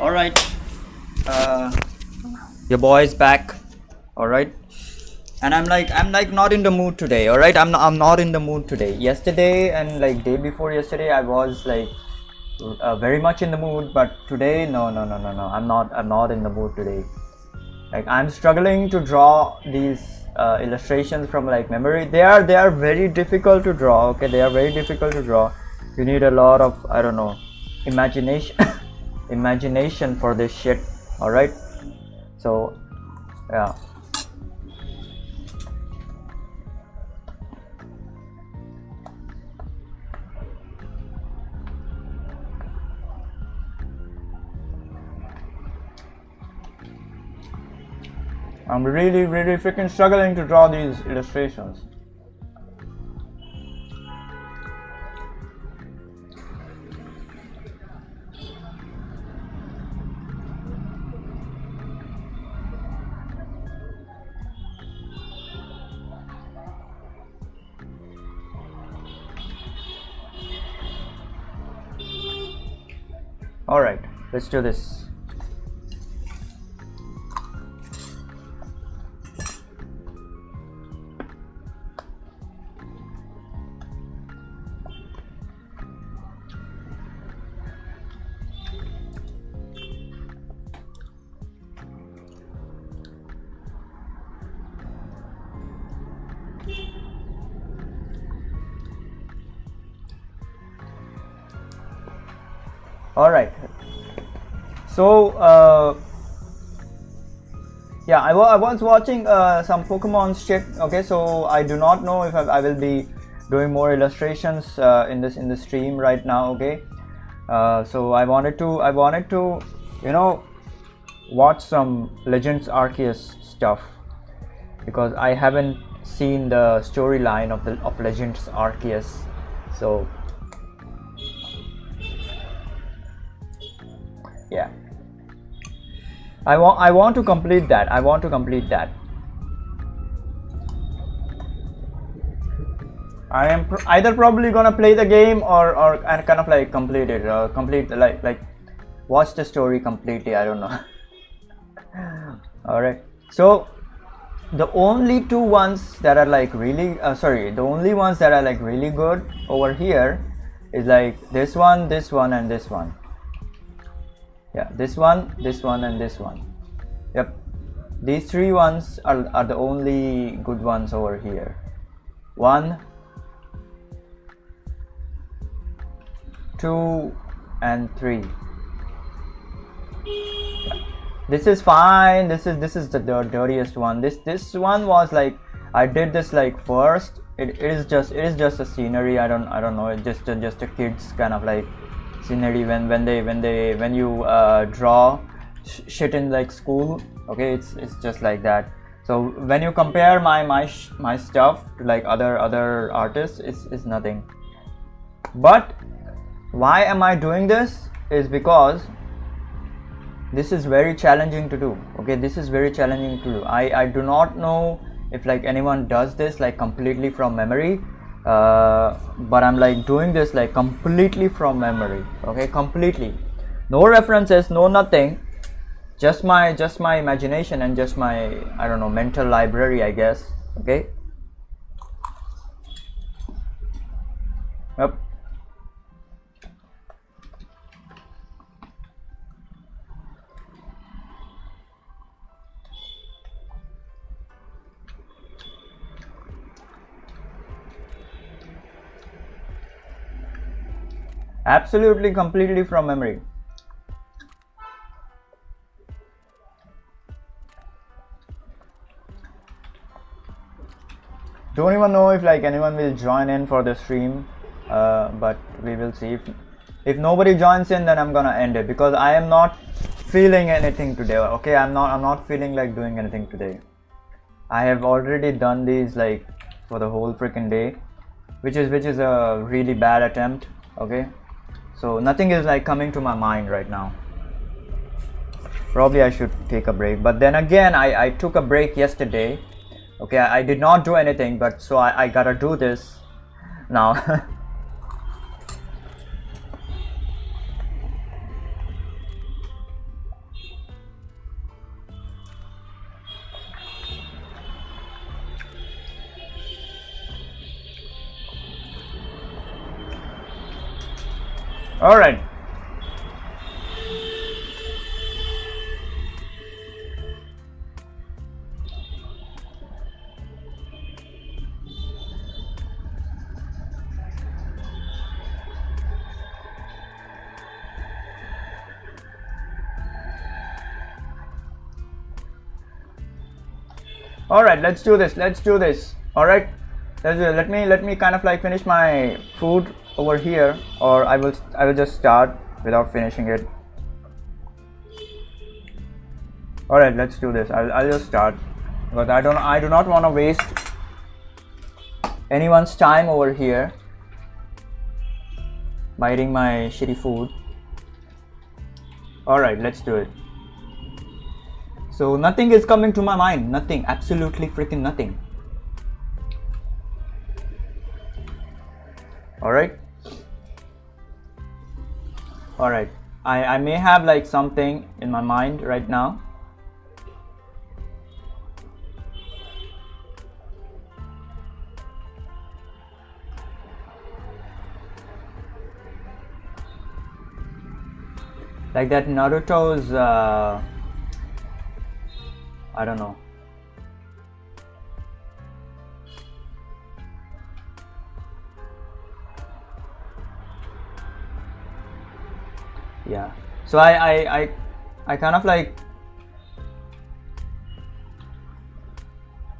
All right, your boy is back. All right, and I'm like not in the mood today. All right, I'm not in the mood today. Yesterday and like day before yesterday, I was like very much in the mood, but today, no. I'm not in the mood today. Like I'm struggling to draw these illustrations from like memory. They are very difficult to draw. Okay, they are very difficult to draw. You need a lot of, I don't know, imagination imagination for this shit. All right, so yeah, I'm really freaking struggling to draw these illustrations. All right, let's do this. All right, so yeah, I was watching some Pokemon shit. Okay, so I do not know if I will be doing more illustrations in the stream right now. Okay, so I wanted to you know, watch some Legends Arceus stuff, because I haven't seen the storyline of Legends Arceus. So yeah, I want to complete that. I am either probably gonna play the game or kind of like complete it, or complete like watch the story completely. I don't know. All right, so the only two ones that are like really the only ones that are like really good over here is like this one, and this one. Yeah, this one, and this one. Yep, these three ones are the only good ones over here. 1, 2, and 3. Yeah. This is fine. This is the dirtiest one. This one was like, I did this like first. It is just a scenery. I don't know. It's just a kids kind of like scenery when you draw shit in like school. Okay, it's just like that. So when you compare my stuff to like other artists, it's nothing. But why am I doing this is because this is very challenging to do. Okay, this is very challenging to do. I do not know if like anyone does this like completely from memory, but I'm like doing this like completely from memory. Okay, completely, no references, no nothing, just my imagination and just my, I don't know, mental library, I guess. Okay, yep. Absolutely, completely from memory. Don't even know if like anyone will join in for the stream, but we will see. If nobody joins in, then I'm gonna end it, because I am not feeling anything today. Okay, I'm not feeling like doing anything today. I have already done these like for the whole freaking day, which is a really bad attempt. Okay, so nothing is like coming to my mind right now. Probably I should take a break, but then again, I took a break yesterday. Okay, I did not do anything, but so I gotta do this now. All right. All right, let's do this. Let's do this. All right, let me kind of like finish my food over here, or I will just start without finishing it. All right, let's do this. I'll just start, because I do not want to waste anyone's time over here by eating my shitty food. All right, let's do it. So nothing is coming to my mind. Nothing. Absolutely freaking nothing. Alright. Alright. I may have like something in my mind right now. Like that Naruto's I don't know. Yeah. So I kind of like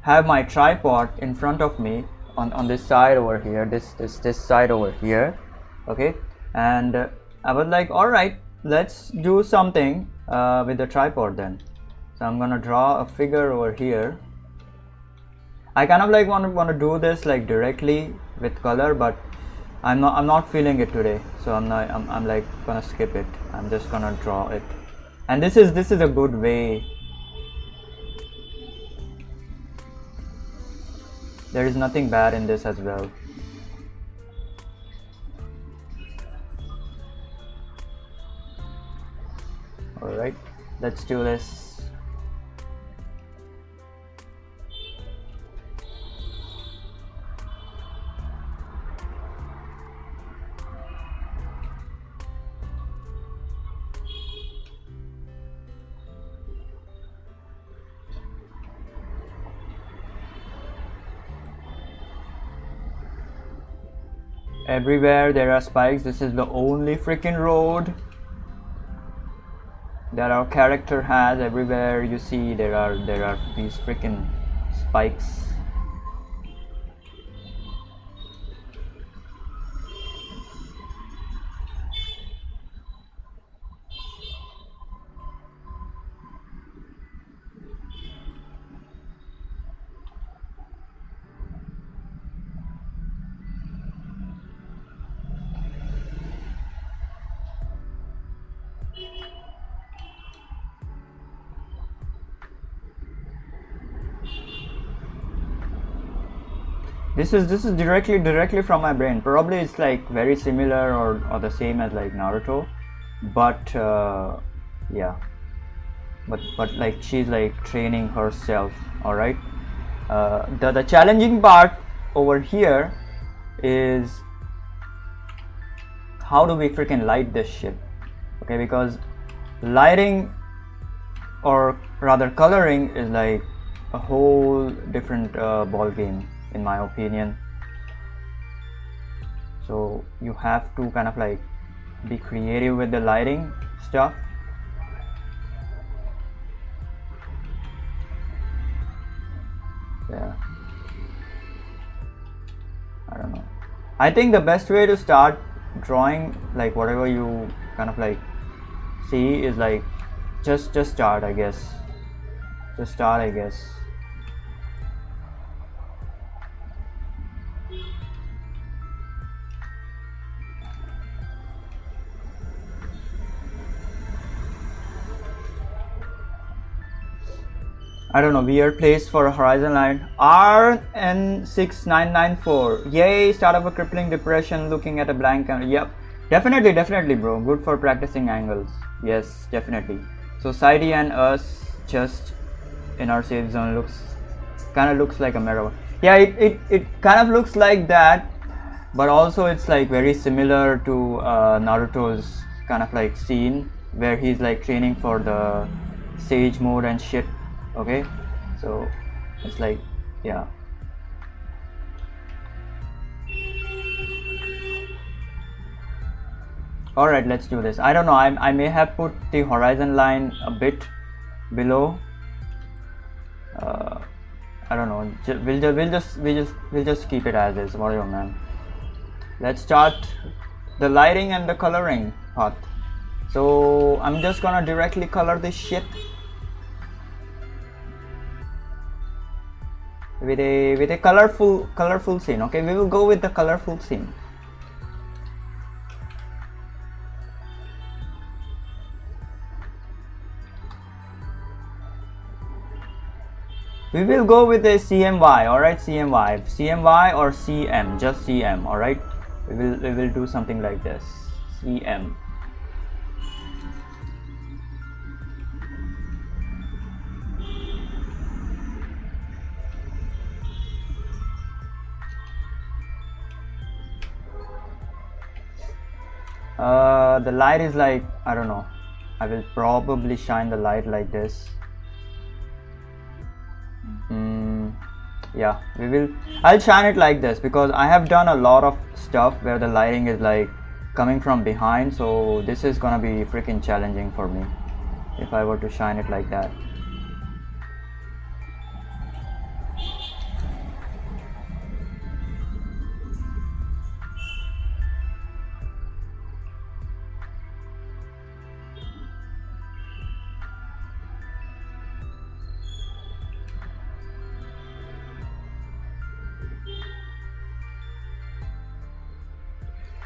have my tripod in front of me on this side over here, this side over here. Okay. And I was like, all right, let's do something with the tripod then. So I'm gonna draw a figure over here. I kind of like want to do this like directly with color, but I'm not feeling it today. So I'm like gonna skip it. I'm just gonna draw it. And this is a good way. There is nothing bad in this as well. All right, let's do this. Everywhere there are spikes. This is the only freaking road that our character has. Everywhere you see there are these freaking spikes. This is directly from my brain. Probably it's like very similar or the same as like Naruto, but yeah, but like she's like training herself. All right. The challenging part over here is how do we freaking light this shit? Okay, because lighting, or rather coloring, is like a whole different ball game, in my opinion. So you have to kind of like be creative with the lighting stuff. Yeah, I don't know. I think the best way to start drawing, like whatever you kind of like see, is like just start, I guess. Just start, I guess. I don't know, weird place for a horizon line. RN6994. Yay, start of a crippling depression, looking at a blank camera. Yep, definitely bro. Good for practicing angles. Yes, definitely. So SIDDD and us just in our safe zone. Kind of looks like a mirror. Yeah, it kind of looks like that. but also it's like very similar to Naruto's kind of like scene where he's like training for the sage mode and shit. Okay, so it's like, yeah. Alright, let's do this. I don't know, I may have put the horizon line a bit below. I don't know. We'll just keep it as is. Whatever, man. Let's start the lighting and the coloring part. So I'm just gonna directly color this shit with a colorful scene. Okay, we will go with the colorful scene. We will go with a CMY, alright, CMY or CM, just CM, alright. We will do something like this, CM. The light is like, I don't know, I will probably shine the light like this. Yeah, I'll shine it like this because I have done a lot of stuff where the lighting is like coming from behind, so this is gonna be freaking challenging for me if I were to shine it like that.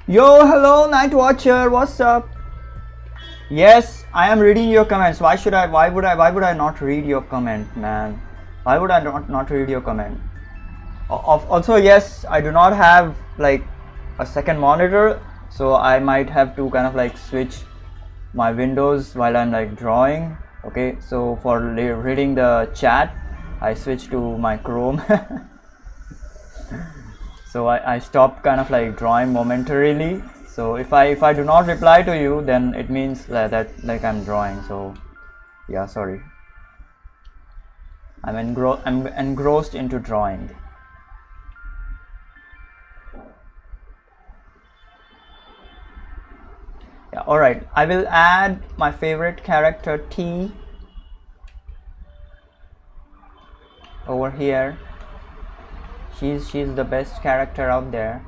Yo, hello Night Watcher, what's up? Yes, I am reading your comments. Why would I not read your comment, man? Why would I not read your comment? Also, yes, I do not have like a second monitor, so I might have to kind of like switch my windows while I'm like drawing. Okay, so for reading the chat, I switch to my Chrome. So I stopped kind of like drawing momentarily. So if I do not reply to you, then it means that like I'm drawing. So yeah, sorry. I'm engrossed into drawing. Yeah, all right. I will add my favorite character T over here. She's the best character out there.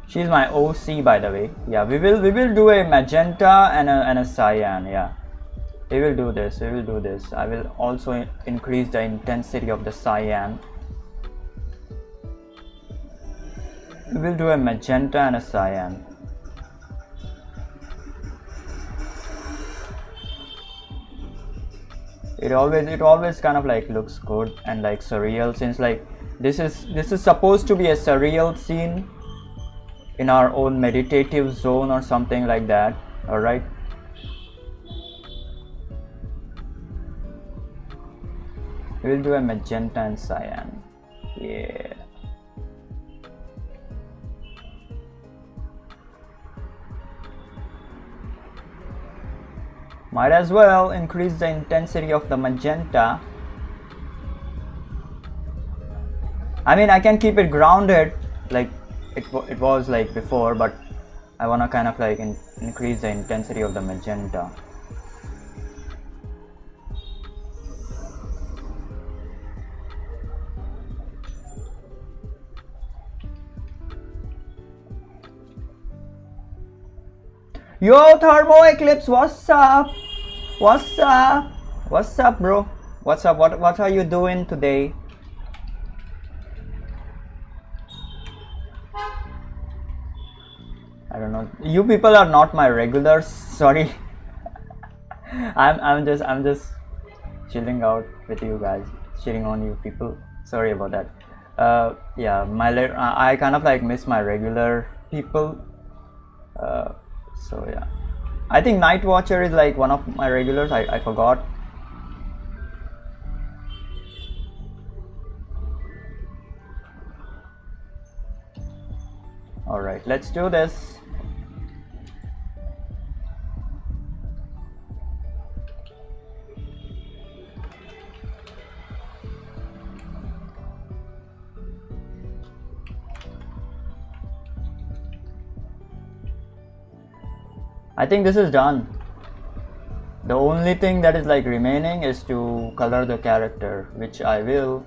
She's my OC, by the way. Yeah, we will do a magenta and a cyan. Yeah, we will do this. I will also increase the intensity of the cyan. We will do a magenta and a cyan. It always kind of like looks good and like surreal, since like this is supposed to be a surreal scene in our own meditative zone or something like that. All right, we'll do a magenta and cyan. Yeah, might as well increase the intensity of the magenta. I mean, I can keep it grounded like it was like before, but I want to kind of like increase the intensity of the magenta. Yo, Thermo Eclipse, what's up? What's up, bro? What's up? What are you doing today? I don't know. You people are not my regulars. Sorry. I'm just chilling out with you guys, chilling on you people. Sorry about that. Yeah, I kind of like miss my regular people. So yeah. I think Night Watcher is like one of my regulars. I forgot. Alright, let's do this. I think this is done. The only thing that is like remaining is to color the character, which I will.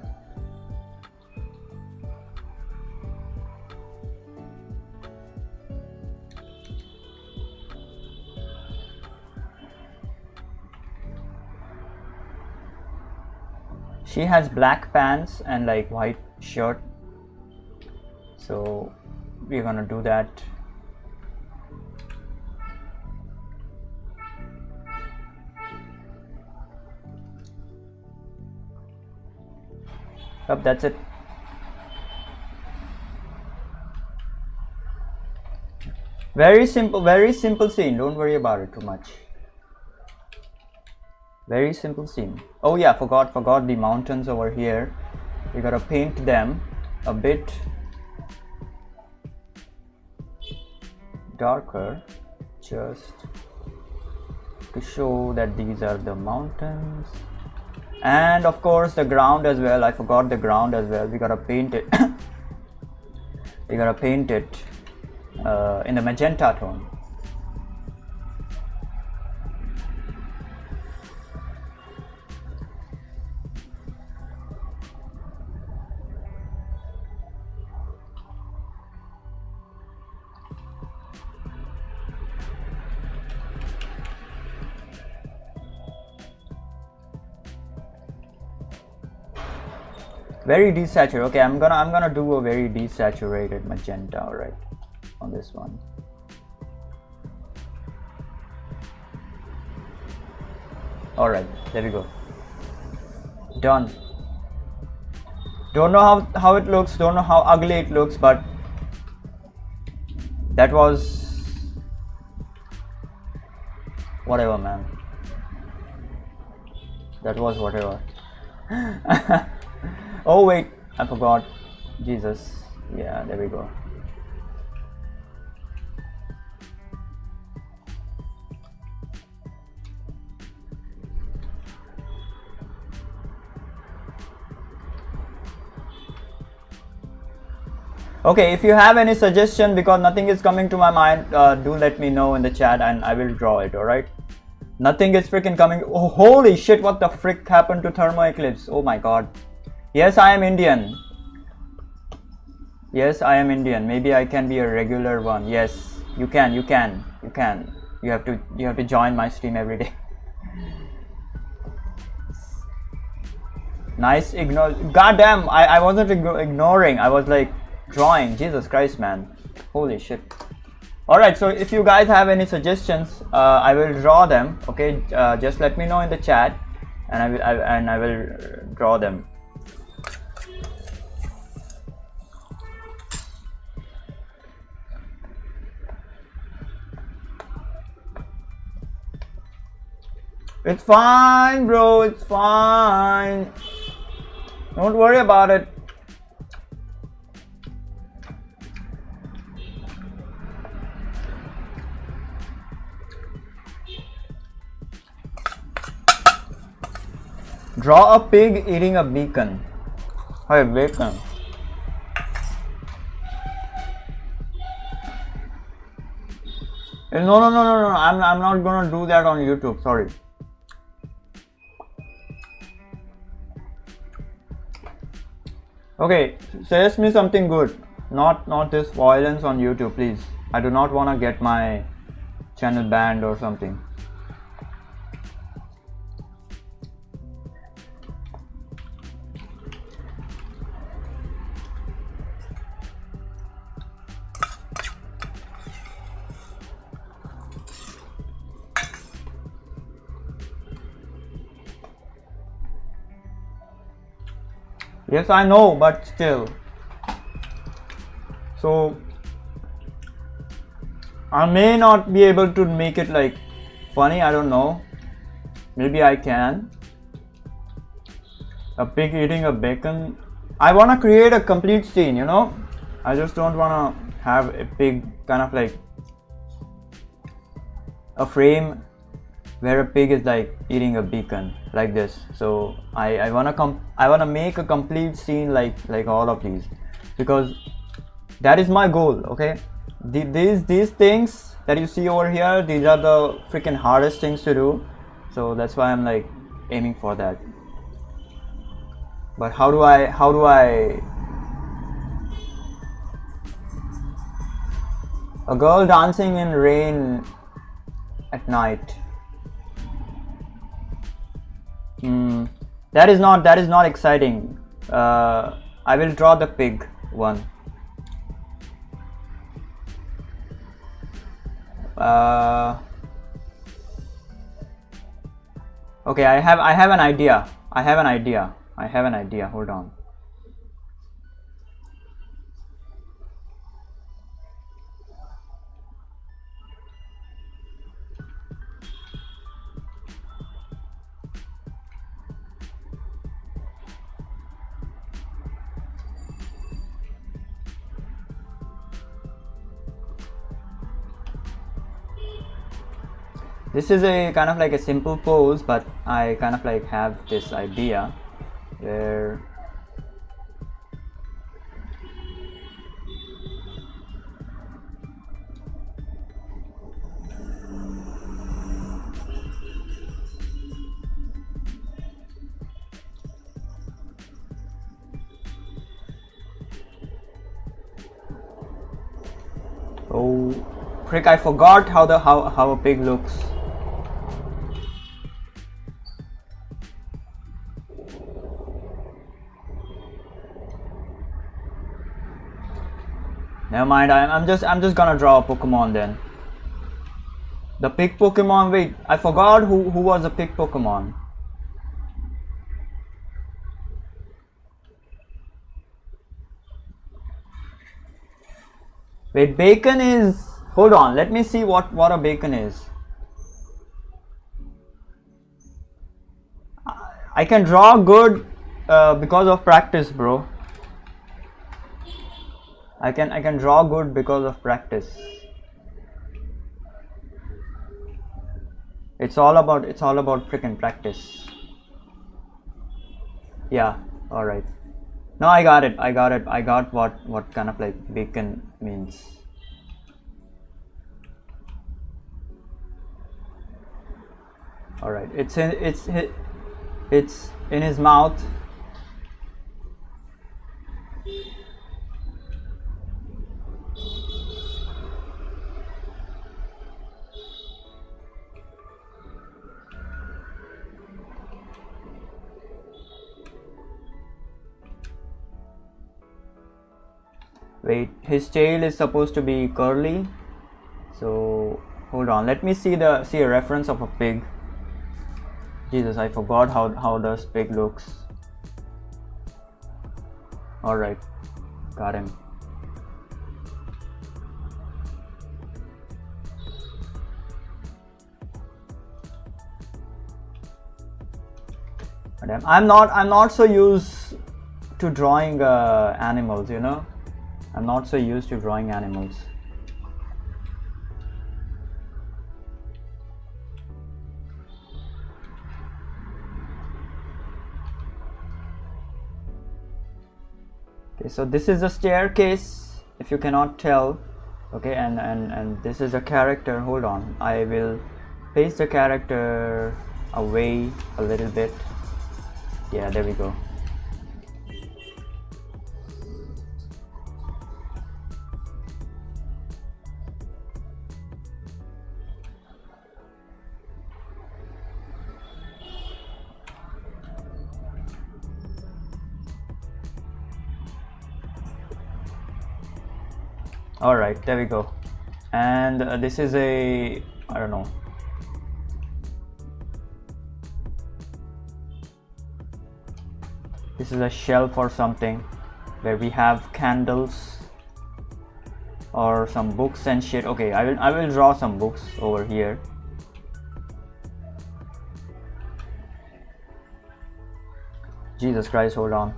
She has black pants and like white shirt, so we're gonna do that. Yep, that's it. Very simple scene. Don't worry about it too much. Very simple scene. Oh yeah, forgot the mountains over here. We gotta paint them a bit darker, just to show that these are the mountains. And of course the ground as well. I forgot the ground as well. We gotta paint it. We gotta paint it in the magenta tone. Very desaturated. Okay, I'm gonna do a very desaturated magenta, alright, on this one. Alright, there we go. Done. Don't know how it looks, don't know how ugly it looks, but that was whatever, man. That was whatever. Oh wait, I forgot. Jesus. Yeah, there we go. Okay, if you have any suggestion, because nothing is coming to my mind, do let me know in the chat and I will draw it, alright? Nothing is freaking coming. Oh, holy shit, what the frick happened to Thermo Eclipse? Oh my god. Yes, I am Indian. Yes, I am Indian. Maybe I can be a regular one. Yes, you can. You have to join my stream every day. Nice ignore. Goddamn, I wasn't ignoring. I was like drawing. Jesus Christ, man. Holy shit. Alright, so if you guys have any suggestions, I will draw them. Okay, just let me know in the chat, and I will draw them. It's fine, bro. It's fine. Don't worry about it. Draw a pig eating a beacon. Hey, bacon. No. I'm not gonna do that on YouTube. Sorry. Okay, suggest me something good. Not this violence on YouTube, please. I do not want to get my channel banned or something. Yes, I know, but still. So I may not be able to make it like funny, I don't know. Maybe I can. A pig eating a bacon. I want to create a complete scene, you know. I just don't want to have a pig kind of like a frame where a pig is like eating a bacon like this. So I wanna make a complete scene like all of these, because that is my goal. Okay, these things that you see over here, these are the freaking hardest things to do. So that's why I'm like aiming for that. But how do I a girl dancing in rain at night? That is not exciting. I will draw the pig one. Okay, I have an idea. Hold on. This is a kind of like a simple pose, but I kind of like have this idea where oh frick, I forgot how a pig looks. Never mind, I'm just gonna draw a Pokemon then. The pig Pokemon, wait, I forgot who was the pig Pokemon. Wait, bacon is, hold on, let me see what a bacon is. I can draw good because of practice, bro. I can draw good because of practice. It's all about freaking practice. Yeah, all right. No, I got it. I got what kind of like bacon means. All right. It's in his mouth. Wait, his tail is supposed to be curly. So hold on, let me see a reference of a pig. Jesus, I forgot how this pig looks. All right, got him. I'm not so used to drawing animals, you know. I'm not so used to drawing animals. Okay, so this is a staircase, if you cannot tell. Okay, and this is a character. Hold on, I will paste the character away a little bit. Yeah, there we go. All right, there we go. And this is a, I don't know. This is a shelf or something where we have candles or some books and shit. Okay, I will draw some books over here. Jesus Christ, hold on.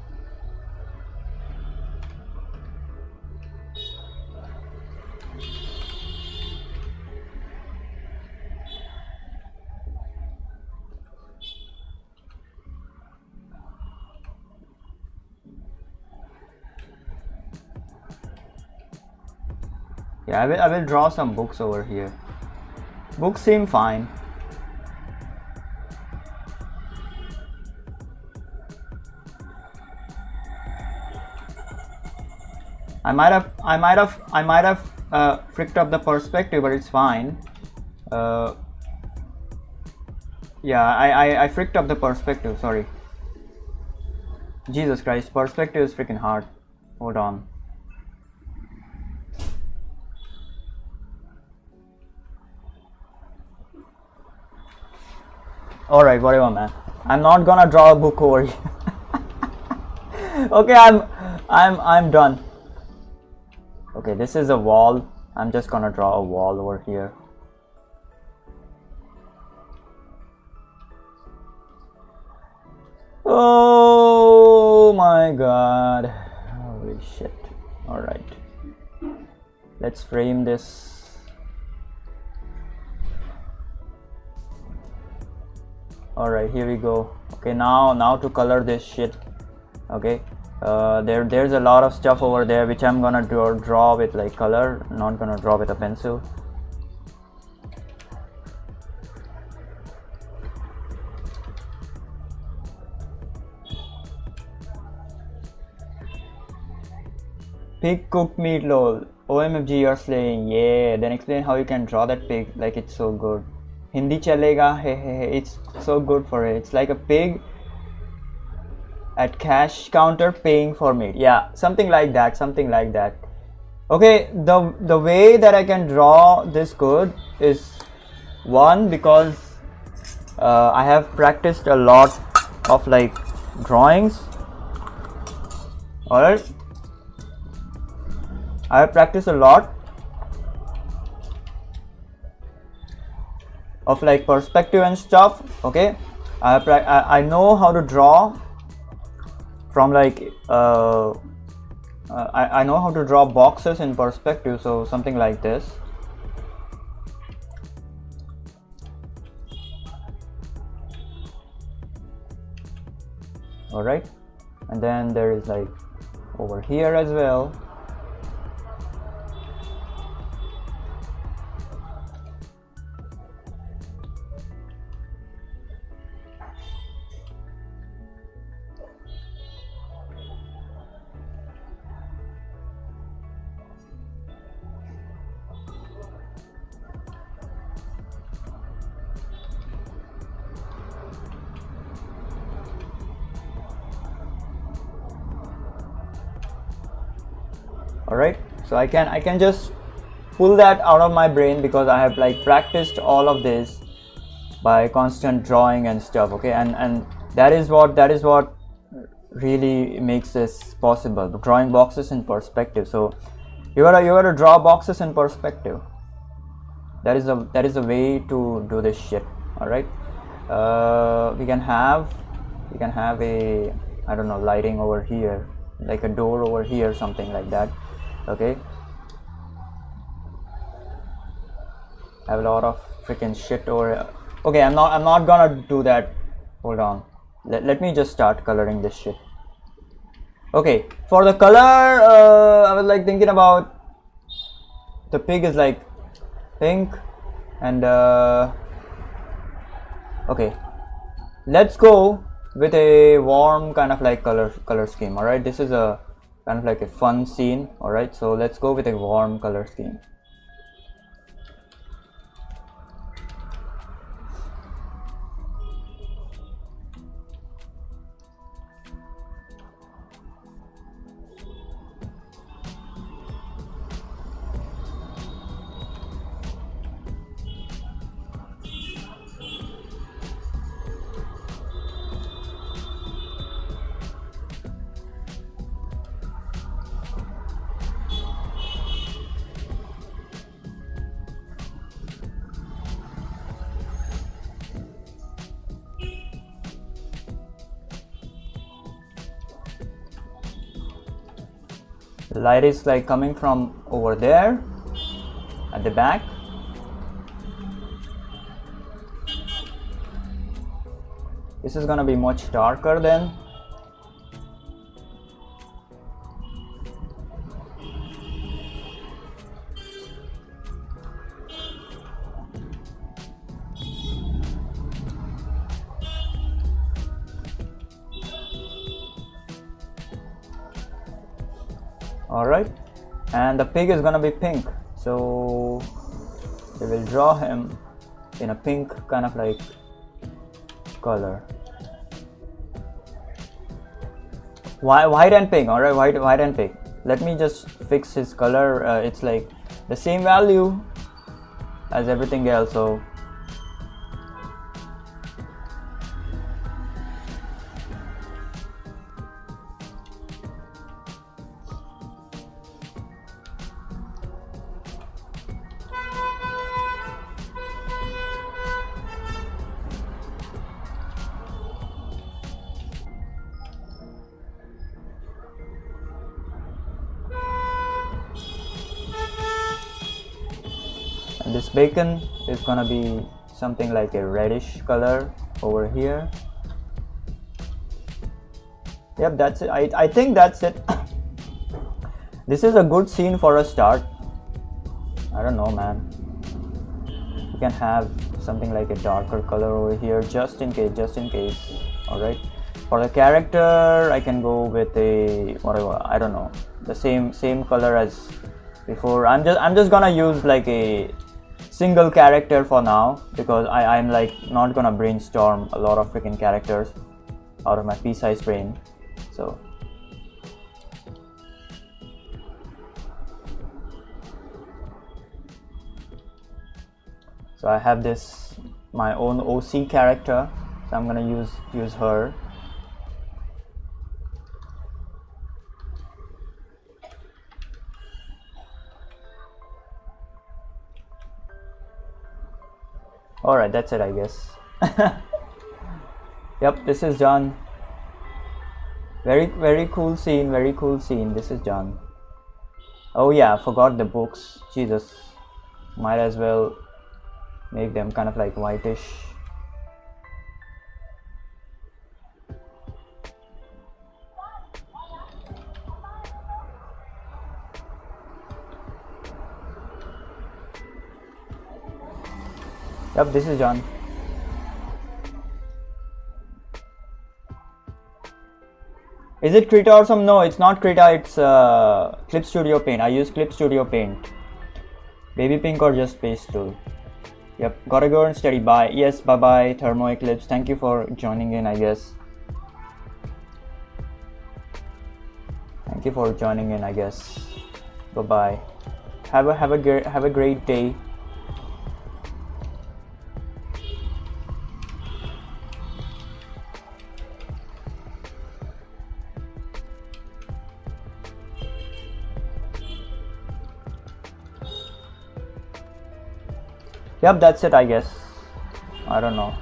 Yeah, I will draw some books over here. Books seem fine. I might have fricked up the perspective, but it's fine. Yeah, I fricked up the perspective, sorry. Jesus Christ, perspective is freaking hard. Hold on. Alright, whatever, man. I'm not gonna draw a book over here. Okay, I'm done. Okay, this is a wall. I'm just gonna draw a wall over here. Oh my god. Holy shit. Alright. Let's frame this. Alright, here we go. Okay, now to color this shit. Okay. There's a lot of stuff over there which I'm gonna draw with like color, not gonna draw with a pencil. Pig cooked meat lol. OMFG, you're slaying. Yeah, then explain how you can draw that pig like it's so good. Hindi chalega, hey hey hey, it's so good for it. It's like a pig at cash counter paying for meat. Yeah, something like that, something like that. Okay, the way that I can draw this good is one, because I have practiced a lot of like drawings. Alright, I have practiced a lot of like perspective and stuff. Okay, I know how to draw from like I know how to draw boxes in perspective, so something like this. All right, and then there is like over here as well. Alright, so I can just pull that out of my brain because I have like practiced all of this by constant drawing and stuff. Okay, and that is what really makes this possible, drawing boxes in perspective. So you gotta draw boxes in perspective. That is a way to do this shit. Alright, we can have a, I don't know, lighting over here, like a door over here, something like that. Okay, I have a lot of freaking shit over here. Okay, I'm not gonna do that. Hold on, let me just start coloring this shit. Okay, for the color, I was like thinking about the pig is like pink, and okay, let's go with a warm kind of like color scheme. All right, this is a kind of like a fun scene. All right, so let's go with a warm color scheme. The light is like coming from over there at the back. This is gonna be much darker then. Alright, and the pig is gonna be pink, so we will draw him in a pink kind of like color. White and pink. Alright, white and pink. Let me just fix his color. It's like the same value as everything else, so and this bacon is gonna be something like a reddish color over here. Yep, that's it. I think that's it. This is a good scene for a start. I don't know, man. You can have something like a darker color over here just in case. Alright, for the character I can go with a whatever, I don't know, the same color as before. I'm just gonna use like a single character for now, because I'm like not gonna brainstorm a lot of freaking characters out of my pea-sized brain. So I have this my own OC character, so I'm gonna use her. Alright, that's it, I guess. Yep, this is done. Very cool scene, this is done. Oh yeah, I forgot the books. Jesus, might as well make them kind of like whitish. Yep, this is done. Is it Krita or some? No, it's not Krita, it's Clip Studio Paint. I use Clip Studio Paint. Baby pink or just pastel. Yep, gotta go and steady. Bye. Yes, bye bye Thermo Eclipse. Thank you for joining in, I guess. Thank you for joining in, I guess. Bye bye. Have a great day. Yep, that's it, I guess. I don't know.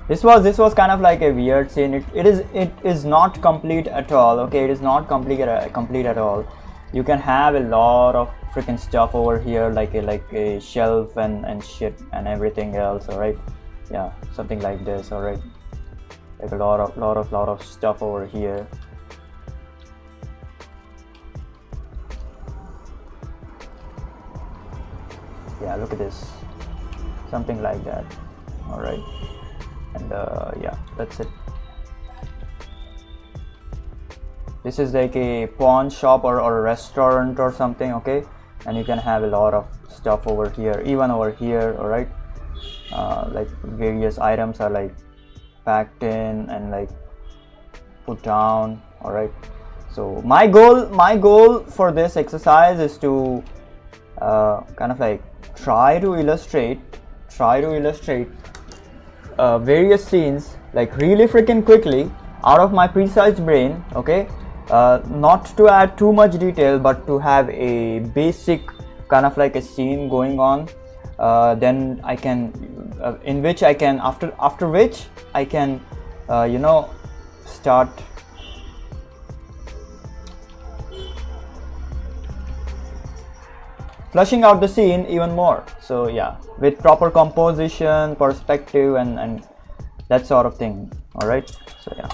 This was kind of like a weird scene. It is not complete at all. Okay, it is not complete at all. You can have a lot of freaking stuff over here, like a shelf and shit and everything else. All right, yeah, something like this. All right, like a lot of stuff over here. Yeah, look at this, something like that. All right, and yeah, that's it. This is like a pawn shop or a restaurant or something, okay, and you can have a lot of stuff over here, even over here. All right, like various items are like packed in and like put down. All right, so my goal for this exercise is to kind of like try to illustrate various scenes like really freaking quickly out of my precise brain, okay, not to add too much detail, but to have a basic kind of like a scene going on. Then I can in which I can after which I can you know, start flushing out the scene even more. So yeah, with proper composition, perspective, and that sort of thing. All right, so yeah.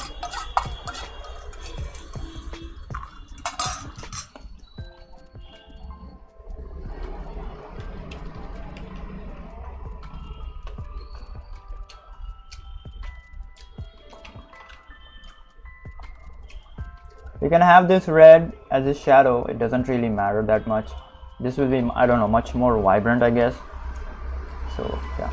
You can have this red as a shadow, it doesn't really matter that much. This will be, I don't know, much more vibrant, I guess. So yeah.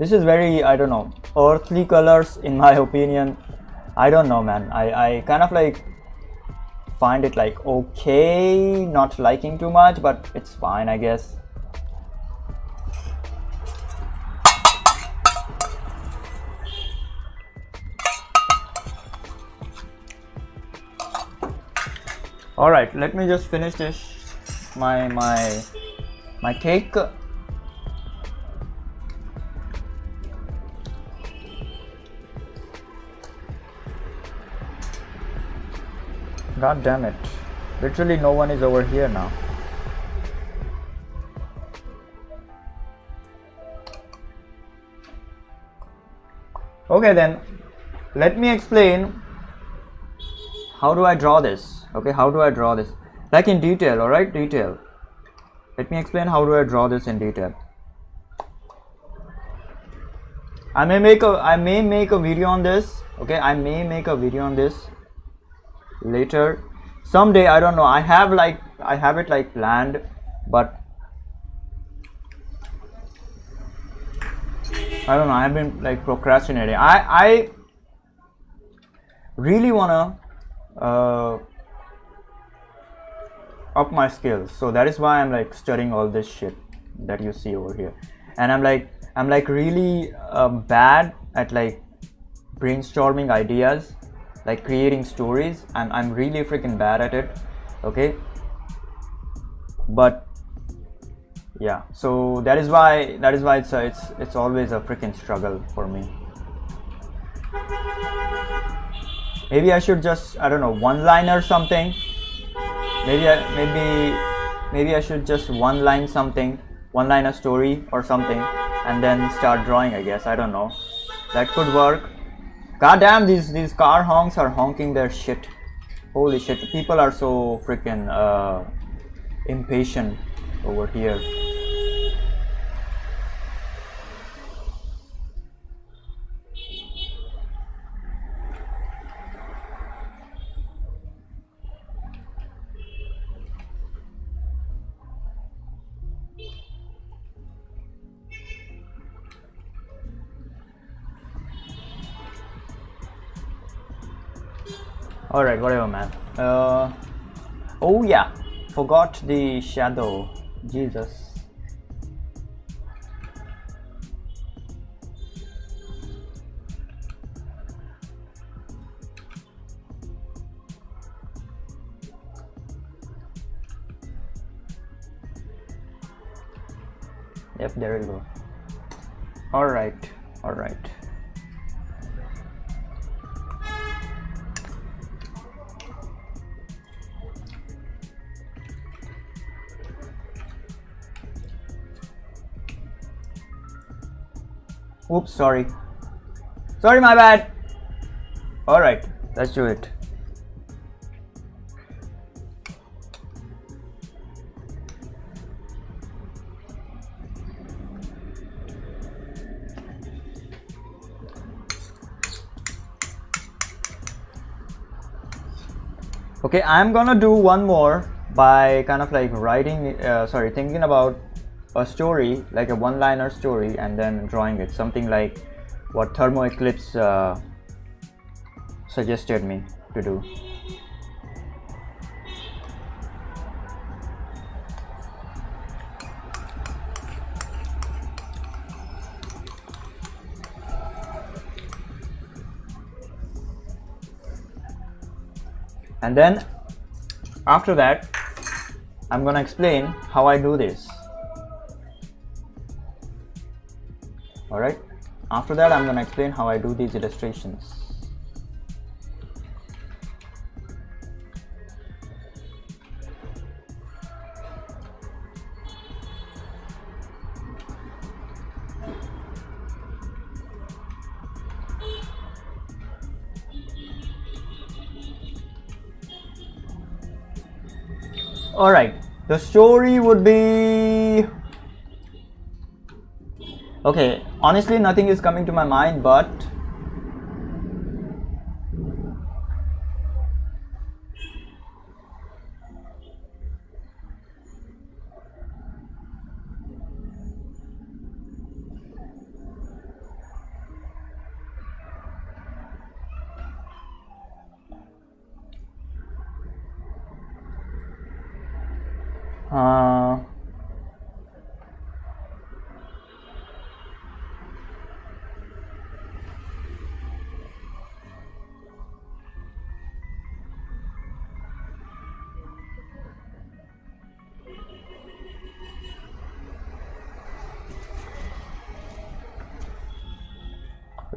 This is very, I don't know, earthly colors in my opinion. I don't know, man. I kind of like find it like okay, not liking too much, but it's fine, I guess. All right, let me just finish this my cake. God damn it, literally no one is over here now. Okay, then let me explain how do I draw this. Okay, how do I draw this, like in detail? All right, detail. Let me explain how do I draw this in detail. I may make a video on this. Okay, I may make a video on this later someday. I don't know, I have it like planned, but I don't know, I've been like procrastinating. I really wanna up my skills, so that is why I'm like studying all this shit that you see over here. And I'm like really bad at like brainstorming ideas, like creating stories, and I'm really freaking bad at it. Okay, but yeah, so that is why it's always a freaking struggle for me. Maybe I should just, I don't know, one line or something. Maybe I should just one line a story or something, and then start drawing, I guess. I don't know, that could work. God damn, these car honks are honking their shit. Holy shit, people are so freaking impatient over here. Alright, whatever, man. Oh yeah, forgot the shadow. Jesus. Yep, there we go. Alright. Oops, sorry, my bad. All right, let's do it. Okay, I'm gonna do one more by kind of like thinking about a story, like a one-liner story, and then drawing it, something like what Thermo Eclipse suggested me to do. And then after that, I'm gonna explain how I do this. All right, After that, I'm gonna explain how I do these illustrations. Alright, the story would be... Okay, honestly nothing is coming to my mind, but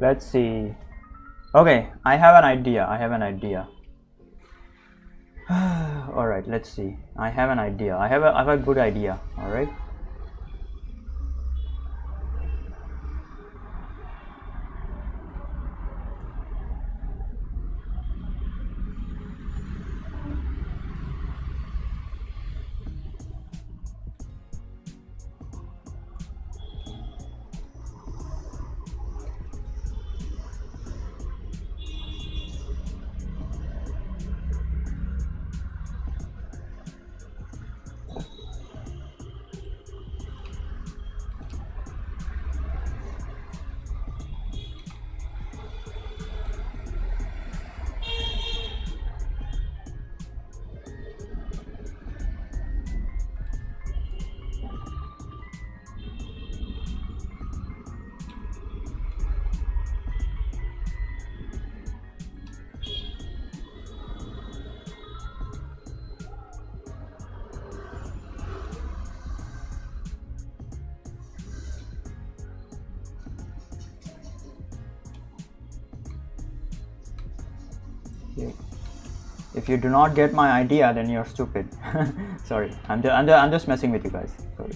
let's see. Okay, I have an idea. Alright, let's see. I have an idea. I have a good idea. Alright. If you do not get my idea, then you're stupid. Sorry, I'm just messing with you guys. Sorry.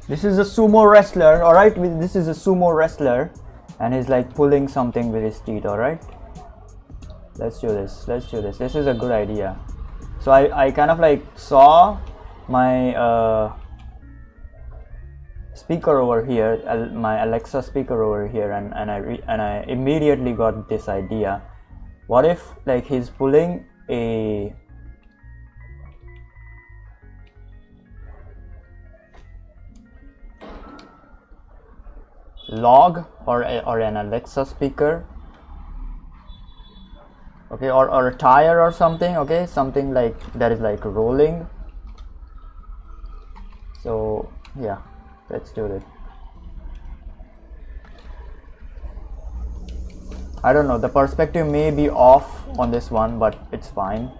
This is a sumo wrestler, alright? This is a sumo wrestler, and he's like pulling something with his teeth, alright? Let's do this. This is a good idea. So I kind of like saw my speaker over here, my Alexa speaker over here, and I immediately got this idea. What if like he's pulling a log or an Alexa speaker, okay, or a tire or something, okay, something like that is like rolling. So yeah, let's do it. I don't know, the perspective may be off on this one, but it's fine.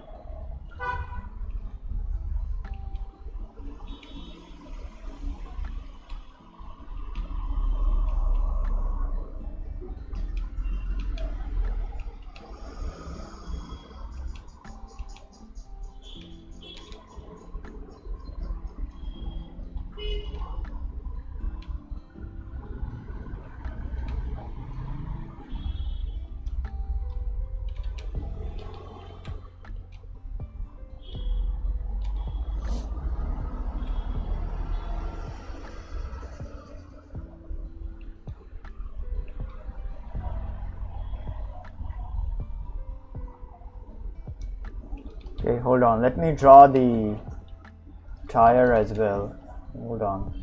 Okay, hold on, let me draw the tire as well. Hold on.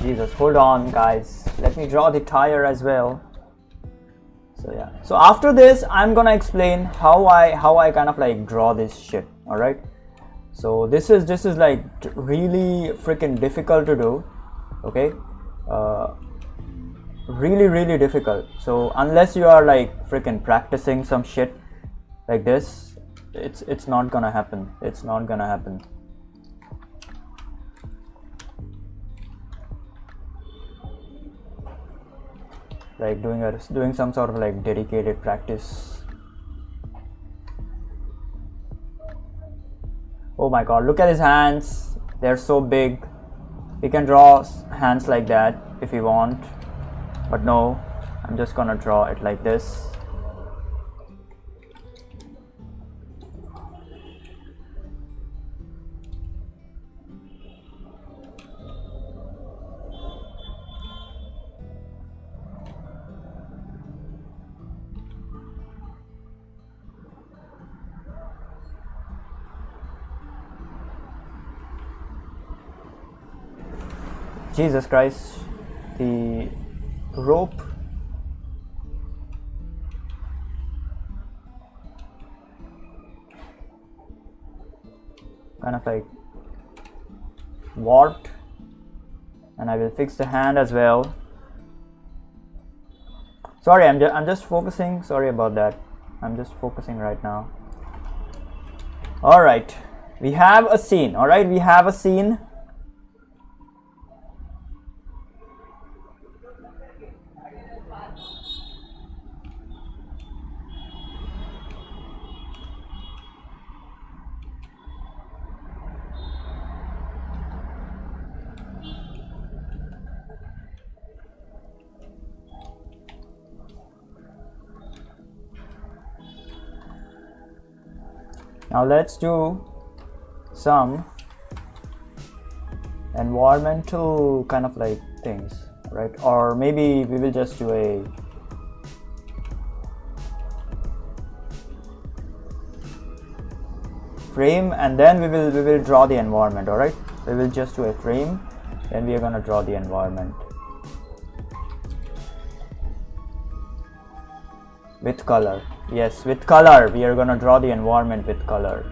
Jesus, hold on, guys. Let me draw the tire as well. So yeah. So after this, I'm gonna explain how I kind of like draw this shit. All right. So this is like really freaking difficult to do. Okay. Really difficult. So unless you are like freaking practicing some shit like this, it's not gonna happen. It's not gonna happen. Like doing some sort of like dedicated practice. Oh my god, look at his hands. They're so big. We can draw hands like that if you want, but no, I'm just gonna draw it like this. Jesus Christ, the rope. Kind of like warped, and I will fix the hand as well. Sorry, I'm just focusing. Sorry about that. I'm just focusing right now. All right, we have a scene. All right, we have a scene. Now let's do some environmental kind of like things, right? Or maybe we will just do a frame and then we will draw the environment. All right, we will just do a frame, then we are going to draw the environment with color. Yes, with color. We are going to draw the environment with color.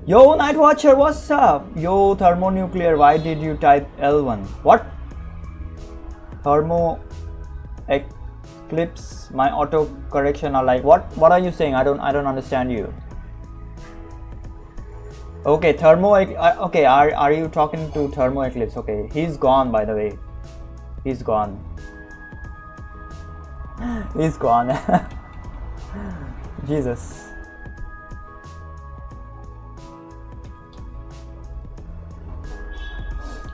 Yo, Night Watcher, what's up? Yo, thermonuclear, why did you type L1? What? Thermo eclipse, my auto correction are like what are you saying? I don't understand you. Okay, okay, are you talking to thermo eclipse? Okay, he's gone, by the way. He's gone. He's gone. Jesus.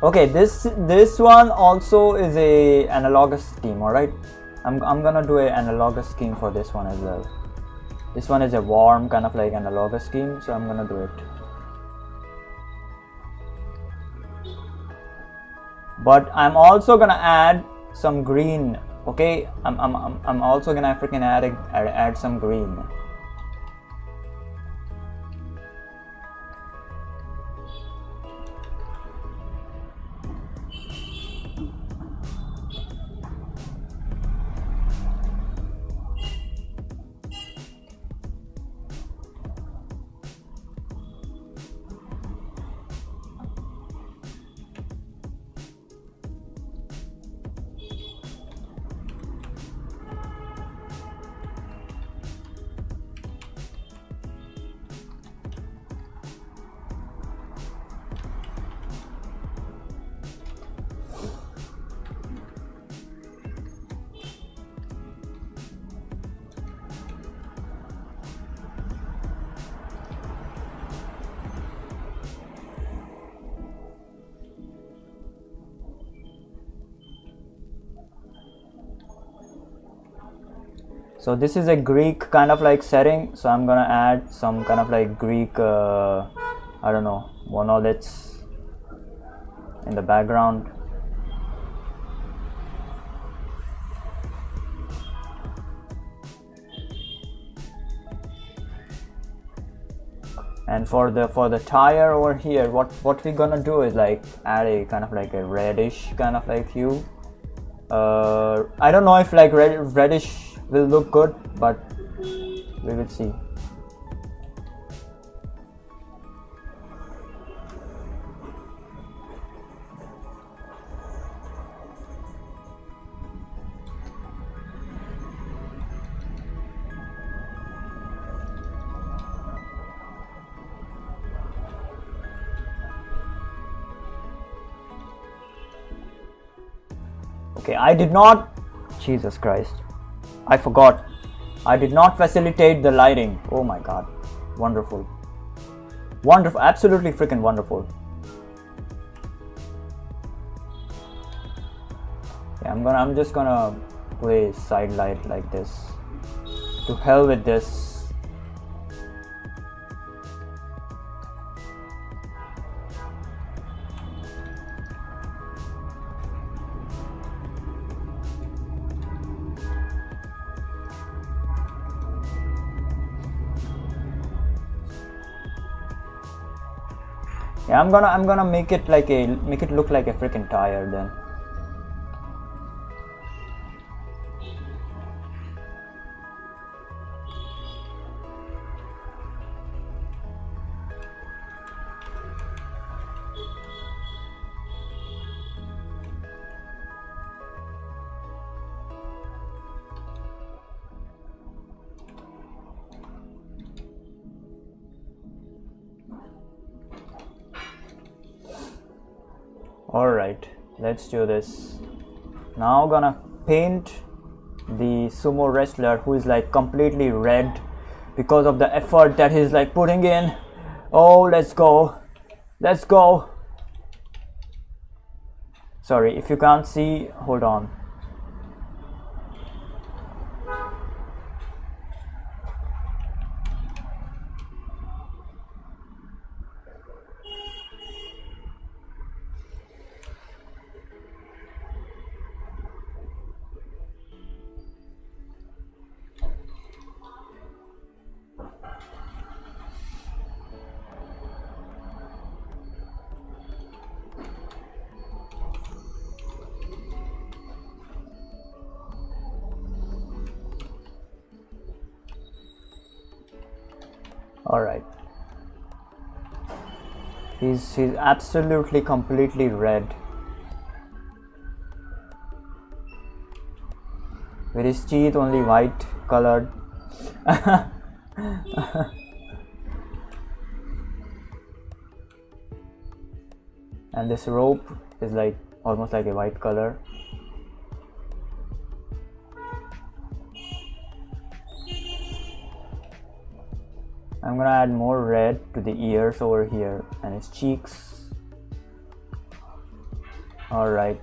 Okay, this one also is a analogous scheme. All right, I'm gonna do a analogous scheme for this one as well. This one is a warm kind of like analogous scheme, so I'm gonna do it. But I'm also gonna add some green. Okay, I'm also gonna freaking add some green. So this is a Greek kind of like setting, so I'm gonna add some kind of like Greek I don't know, monoliths in the background. And for the tire over here, what we're gonna do is like add a kind of like a reddish kind of like hue. I don't know if like reddish will look good, but we will see. Okay, I did not, Jesus Christ, I forgot. I did not facilitate the lighting. Oh my god. Wonderful. Wonderful, absolutely freaking wonderful. Okay, I'm just gonna play side light like this. To hell with this. Yeah, I'm gonna make it look like a freaking tire then. Alright, let's do this. Now gonna paint the sumo wrestler who is like completely red because of the effort that he's like putting in. Oh, let's go. Let's go. Sorry, if you can't see, hold on. All right, he's absolutely completely red with his teeth only white colored. And this rope is like almost like a white color. I'm gonna add more red to the ears over here and his cheeks. All right.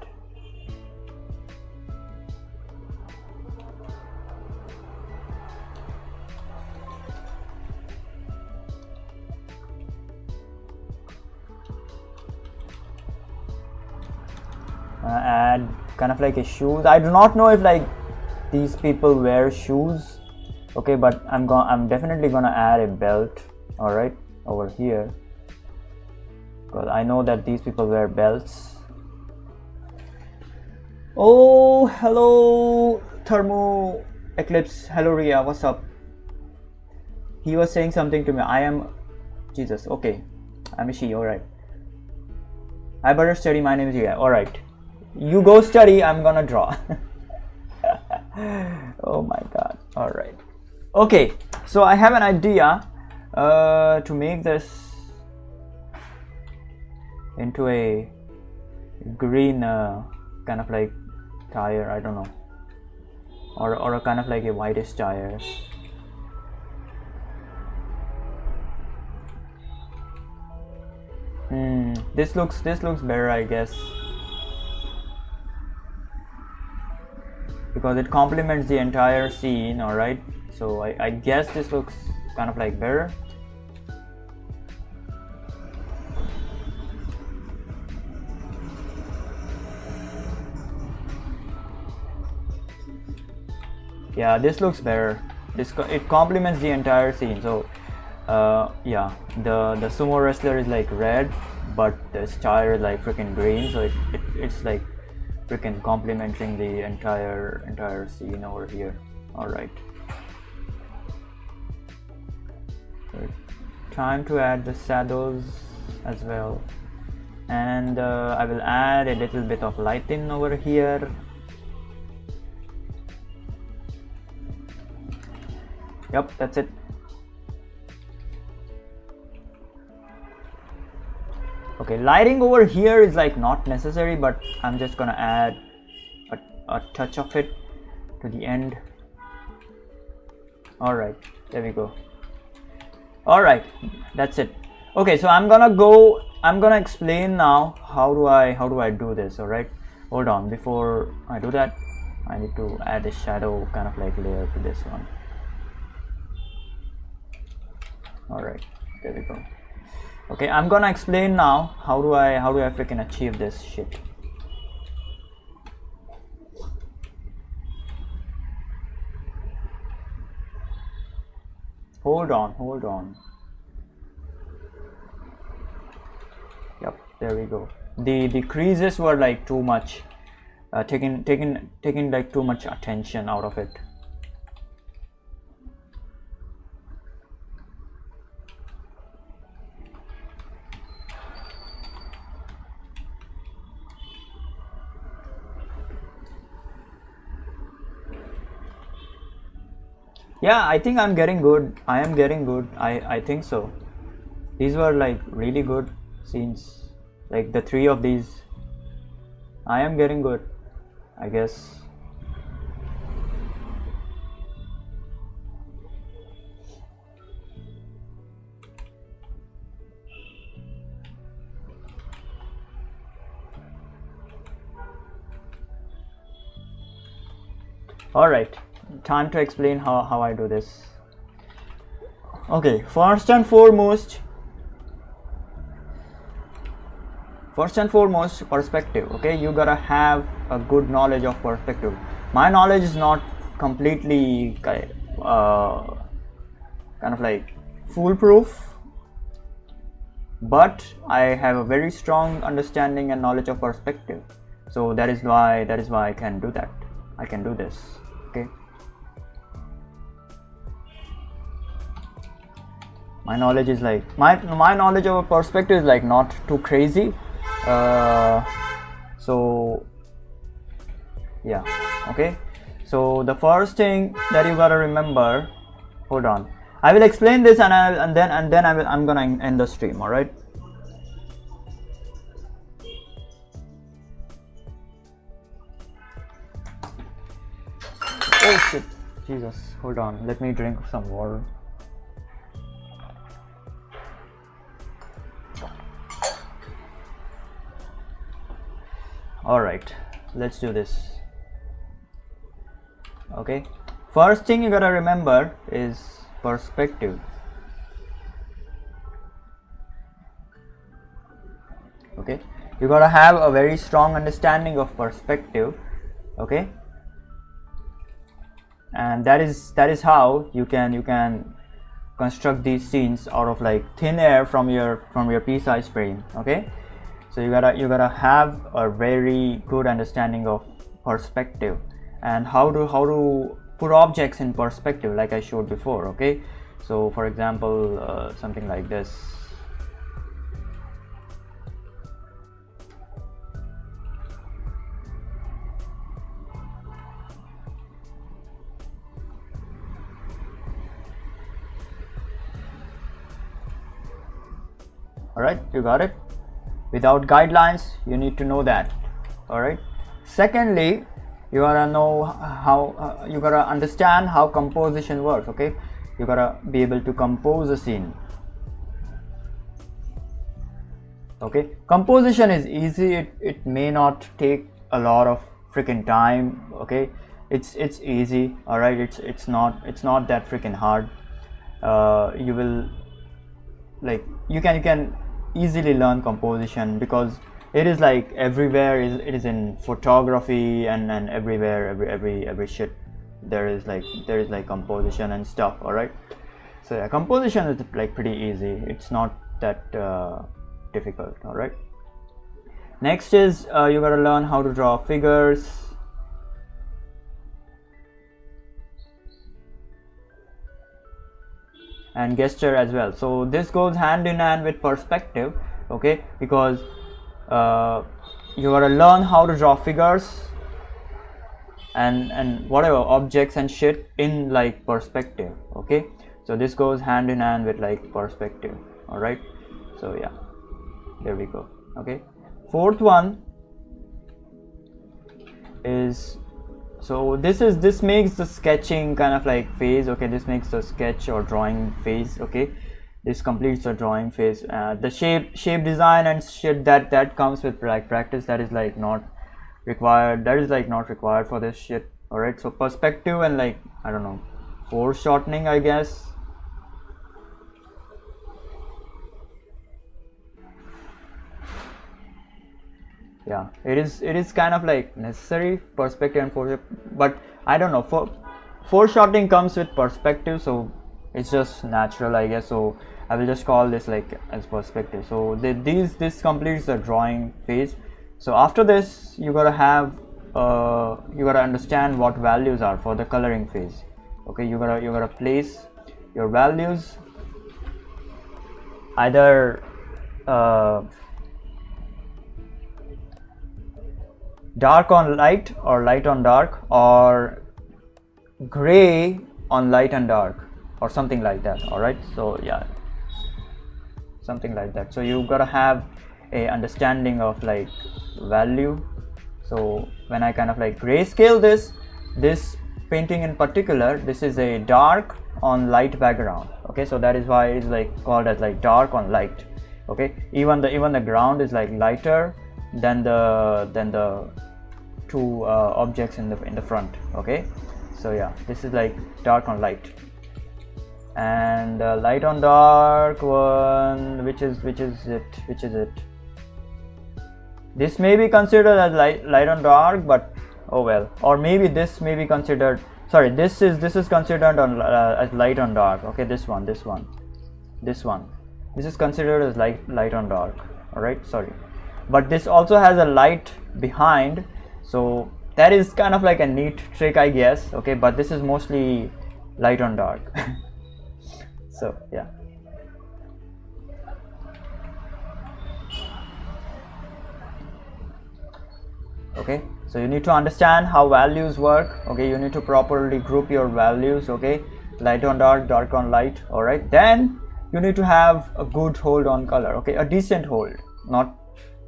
Add kind of like a shoes. I do not know if like these people wear shoes. Okay, but I'm definitely gonna add a belt, all right, over here, because I know that these people wear belts. Oh, hello Thermo Eclipse. Hello Ria, what's up? He was saying something to me. I am Jesus. Okay, I'm a she. All right. I better study. My name is Ria. All right, you go study. I'm gonna draw. Oh my god. All right. Okay, so I have an idea to make this into a green kind of like tire, I don't know, or a kind of like a whitish tire. This looks better, I guess, because it complements the entire scene. All right. So I guess this looks kind of like better. Yeah, this looks better. It complements the entire scene. So yeah, the sumo wrestler is like red, but the star is like freaking green, so it's like freaking complementing the entire scene over here. All right, time to add the shadows as well, and I will add a little bit of lighting over here. Yep, that's it. Okay, lighting over here is like not necessary, but I'm just gonna add a touch of it to the end. All right, there we go. All right, that's it. Okay, so I'm gonna explain now how do I do this. All right, hold on. Before I do that, I need to add a shadow kind of like layer to this one. All right, there we go. Okay, I'm gonna explain now how do I freaking achieve this shit. Hold on. Yep, there we go. The creases were like too much, taking like too much attention out of it. Yeah, I think I'm getting good. I am getting good. I think so. These were like really good scenes. Like the three of these. I am getting good, I guess. All right. Time to explain how I do this. Okay, first and foremost, perspective. Okay, you gotta have a good knowledge of perspective. My knowledge is not completely kind of like foolproof, but I have a very strong understanding and knowledge of perspective. So that is why I can do that. I can do this. Okay. My knowledge is like my knowledge of a perspective is like not too crazy. So yeah, okay. So the first thing that you gotta remember. Hold on. I will explain this and then I'm gonna end the stream. All right. Oh shit, Jesus. Hold on. Let me drink some water. All right, let's do this. Okay, first thing you gotta remember is perspective. Okay, you gotta have a very strong understanding of perspective. Okay, and that is how you can construct these scenes out of like thin air from your pea-sized frame. Okay. So you gotta have a very good understanding of perspective and how to put objects in perspective, like I showed before. Okay, so for example, something like this. All right, you got it. Without guidelines, you need to know that. All right. Secondly, you gotta know how you gotta understand how composition works. Okay, you gotta be able to compose a scene. Okay, composition is easy. It may not take a lot of freaking time. Okay, it's easy. All right, it's not that freaking hard. You will like you can easily learn composition because it is like everywhere. It is in photography and everywhere, every shit. there is like composition and stuff. All right, so yeah, composition is like pretty easy, it's not that difficult. All right, next is you gotta learn how to draw figures and gesture as well. So this goes hand in hand with perspective, okay, because you gotta learn how to draw figures and whatever objects and shit in like perspective. Okay, so this goes hand in hand with like perspective. All right, so yeah, there we go. Okay, fourth one is, so this makes the sketching kind of like phase. Okay, this makes the sketch or drawing phase. Okay, this completes the drawing phase. The shape design and shit that comes with like practice, that is like not required, for this shit. All right, so perspective and like, I don't know, foreshortening, I guess. Yeah, it is kind of like necessary, perspective and foreshortening, but I don't know, foreshortening comes with perspective, so it's just natural, I guess. So I will just call this like as perspective. So this completes the drawing phase. So after this, you gotta understand what values are for the coloring phase. Okay, you gotta place your values either dark on light or light on dark, or gray on light and dark, or something like that. All right, so yeah, something like that. So you gotta have a understanding of like value. So when I kind of like grayscale this painting in particular, this is a dark on light background. Okay, so that is why it's like called as like dark on light. Okay, even the ground is like lighter than the two objects in the front. Okay, so yeah, this is like dark on light. And light on dark one, which is it? This may be considered as light on dark, but oh well. Or maybe this may be considered, sorry, this is considered on as light on dark. Okay, this one, this is considered as light on dark. All right, sorry, but this also has a light behind, so that is kind of like a neat trick, I guess. Okay, but this is mostly light on dark. So yeah, okay, so you need to understand how values work. Okay, you need to properly group your values. Okay, light on dark, dark on light. All right, then you need to have a good hold on color. Okay, a decent hold, not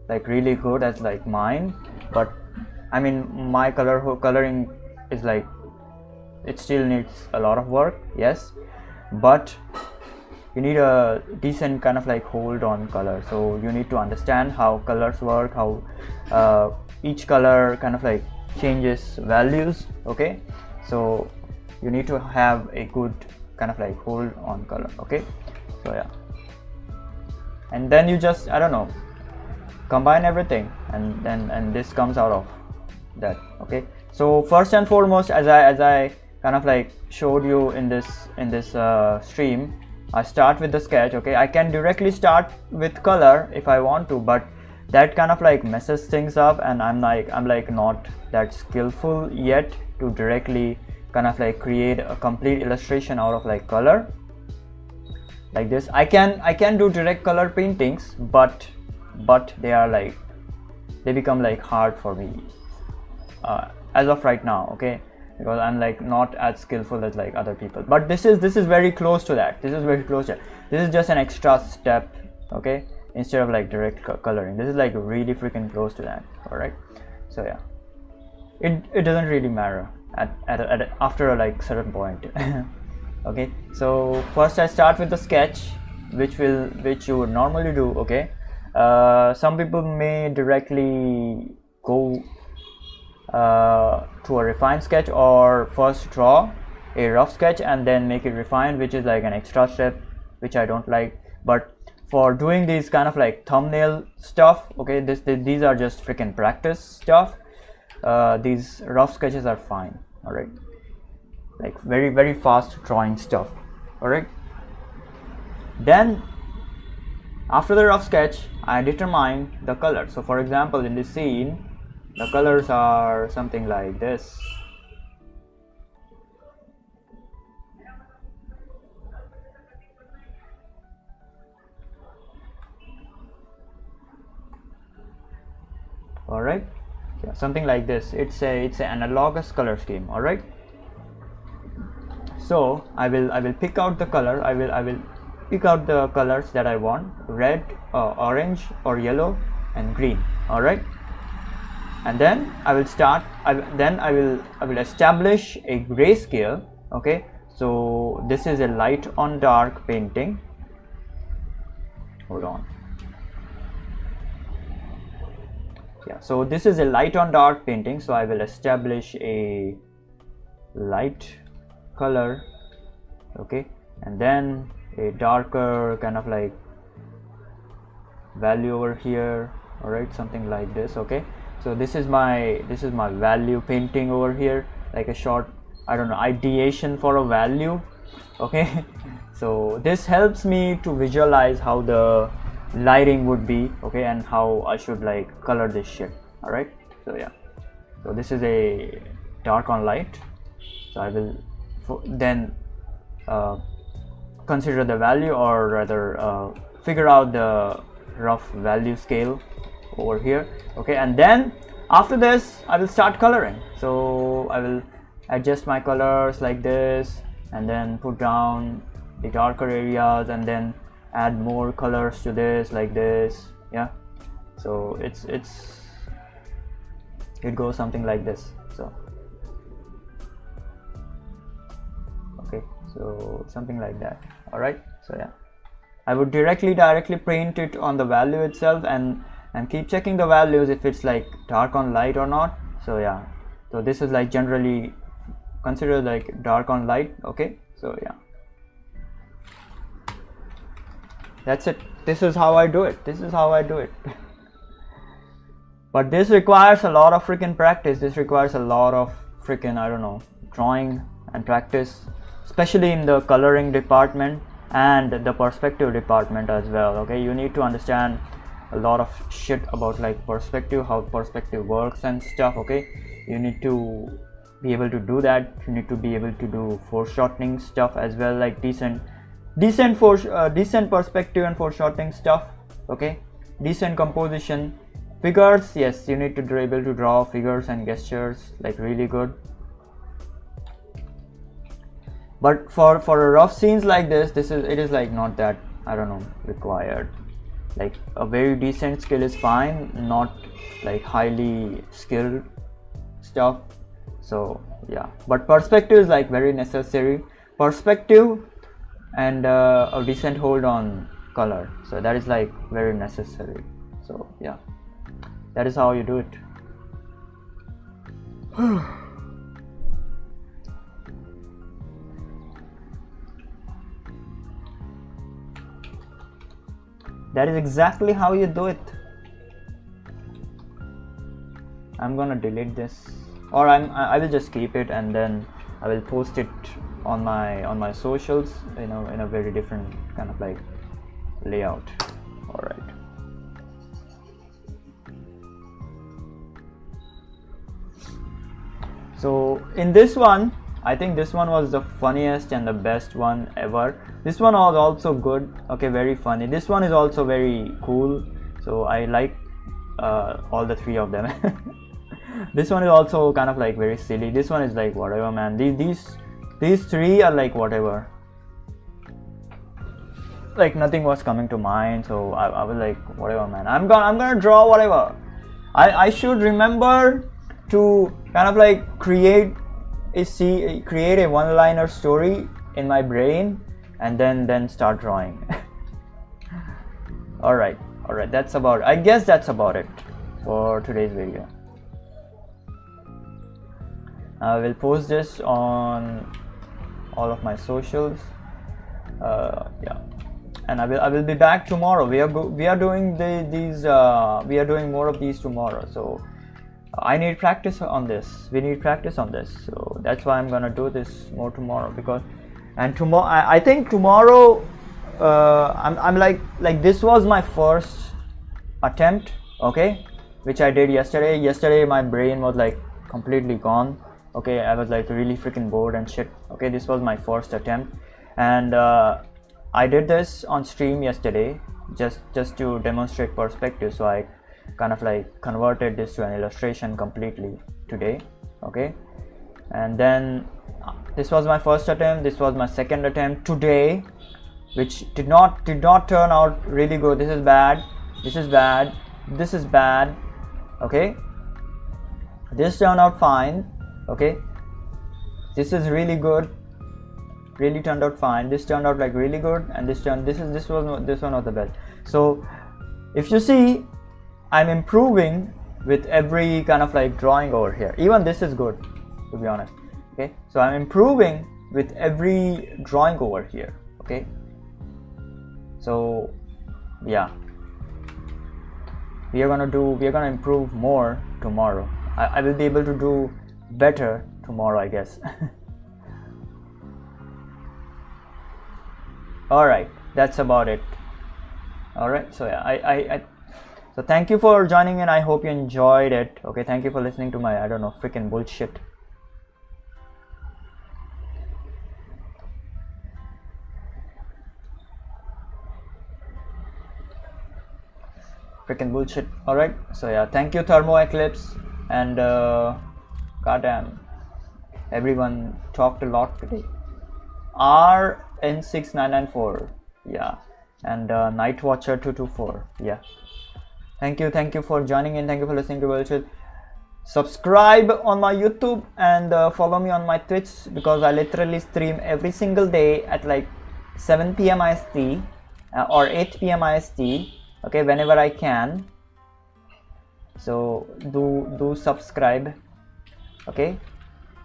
like really good as like mine, but I mean my coloring is like, it still needs a lot of work, yes, but you need a decent kind of like hold on color. So you need to understand how colors work, how each color kind of like changes values. Okay, so you need to have a good kind of like hold on color. Okay, so yeah, and then you just, I don't know, combine everything, and this comes out of that. Okay, so first and foremost, as I kind of like showed you in this stream, I start with the sketch. Okay, I can directly start with color if I want to, but that kind of like messes things up, and I'm like not that skillful yet to directly kind of like create a complete illustration out of like color like this. I can do direct color paintings, but they are like, they become like hard for me as of right now. Okay, because I'm like not as skillful as like other people, but this is very close to that. This is just an extra step. Okay, instead of like direct coloring, this is like really freaking close to that. All right, so yeah, it doesn't really matter after a like certain point. Okay, so first I start with the sketch, which you would normally do. Okay, some people may directly go to a refined sketch, or first draw a rough sketch and then make it refined, which is like an extra step, which I don't like. But for doing these kind of like thumbnail stuff, okay, these are just freaking practice stuff. These rough sketches are fine. All right, like very fast drawing stuff. All right, then after the rough sketch I determine the color. So for example, in this scene the colors are something like this. All right, yeah, something like this. It's an analogous color scheme. All right, so I will pick out the color. I will pick out the colors that I want: red, orange, or yellow, and green. All right, and then I will start. I will establish a grayscale. Okay, so this is a light on dark painting. Hold on. Yeah, so this is a light on dark painting, so I will establish a light color, okay, and then a darker kind of like value over here. All right, something like this. Okay, so this is my value painting over here, like a short, I don't know, ideation for a value. Okay, so this helps me to visualize how the lighting would be, okay, and how I should like color this shit. All right, so yeah, so this is a dark on light, so I will then consider the value, or rather figure out the rough value scale over here. Okay, and then after this I will start coloring. So I will adjust my colors like this, and then put down the darker areas, and then add more colors to this like this. Yeah, so it goes something like this. So okay, so something like that. All right, so yeah, I would directly print it on the value itself, and keep checking the values if it's like dark on light or not. So yeah, so this is like generally considered like dark on light. Okay, so yeah, that's it. This is how I do it. But this requires a lot of freaking practice. This requires a lot of freaking, I don't know, drawing and practice, especially in the coloring department and the perspective department as well. Okay, you need to understand a lot of shit about like perspective, how perspective works and stuff. Okay, you need to be able to do that. You need to be able to do foreshortening stuff as well, like decent perspective and foreshortening stuff. Okay, decent composition, figures. Yes, you need to be able to draw figures and gestures like really good. But for a rough scenes like this, it is like not that, I don't know, required. Like a very decent skill is fine, not like highly skilled stuff. So yeah, but perspective is like very necessary. Perspective and a decent hold on color, so that is like very necessary. So yeah, that is how you do it. That is exactly how you do it. I'm gonna delete this, or I will just keep it, and then I will post it on my socials, you know, in a very different kind of like layout. All right. So in this one, I think this one was the funniest and the best one ever. This one was also good. Okay, very funny. This one is also very cool. So I like all the three of them. This one is also kind of like very silly. This one is like whatever, man. These three are like whatever. Like nothing was coming to mind, so I was like whatever, man. I'm gonna draw whatever. I should remember to kind of like create a one-liner story in my brain, and then start drawing. all right, that's about, I guess that's about it for today's video. I will post this on all of my socials. Yeah, and I will be back tomorrow. We are doing we are doing more of these tomorrow. So I need practice on this. We need practice on this, so that's why I'm gonna do this more tomorrow. Because and tomorrow I think tomorrow I'm like this was my first attempt, okay, which I did yesterday. Yesterday my brain was like completely gone, okay. I was like really freaking bored and shit, okay. This was my first attempt, and I did this on stream yesterday just to demonstrate perspective. So I kind of like converted this to an illustration completely today, okay. And then this was my first attempt, this was my second attempt today, which did not turn out really good. This is bad, this is bad, this is bad, okay. This turned out fine, okay. This is really good, really turned out fine. This turned out like really good, and this one was the best. So if you see, I'm improving with every kind of like drawing over here. Even this is good, to be honest, okay. So I'm improving with every drawing over here, okay. So yeah, we are gonna improve more tomorrow. I will be able to do better tomorrow, I guess. All right, that's about it. All right, so yeah, so thank you for joining in. I hope you enjoyed it, okay. Thank you for listening to my, I don't know, freaking bullshit. Freaking bullshit. All right, so yeah, thank you Thermo Eclipse, and goddamn, everyone talked a lot today. RN6994, yeah, and Night Watcher 224, yeah. Thank you for joining in. Thank you for listening to bullshit. Subscribe on my YouTube and follow me on my Twitch, because I literally stream every single day at like 7 p.m. IST or 8 p.m. IST, okay, whenever I can. So do subscribe, okay.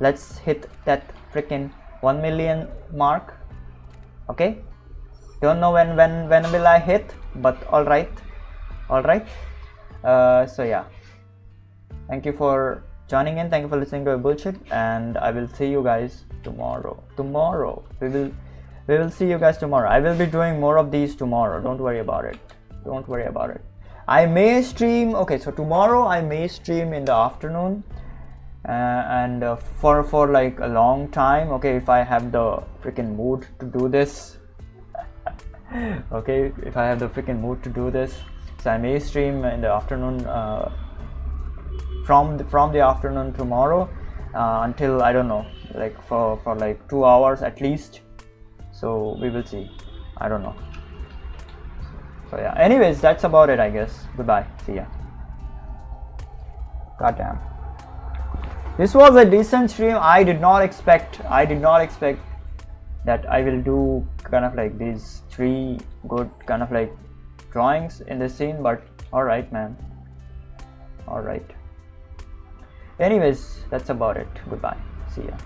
Let's hit that freaking 1 million mark, okay. Don't know when will I hit, but all right. So yeah, thank you for joining in. Thank you for listening to bullshit, and I will see you guys tomorrow. We will see you guys tomorrow. I will be doing more of these tomorrow. Don't worry about it. I may stream, okay, so tomorrow I may stream in the afternoon, and for like a long time, okay, if I have the freaking mood to do this. Okay, if I have the freaking mood to do this, so I may stream in the afternoon, from the afternoon tomorrow until, I don't know, like for like 2 hours at least. So we will see, I don't know. So yeah, anyways, that's about it, I guess. Goodbye, see ya. Goddamn, this was a decent stream. I did not expect that I will do kind of like these 3 good kind of like drawings in this scene, but all right, man, all right. Anyways, that's about it. Goodbye, see ya.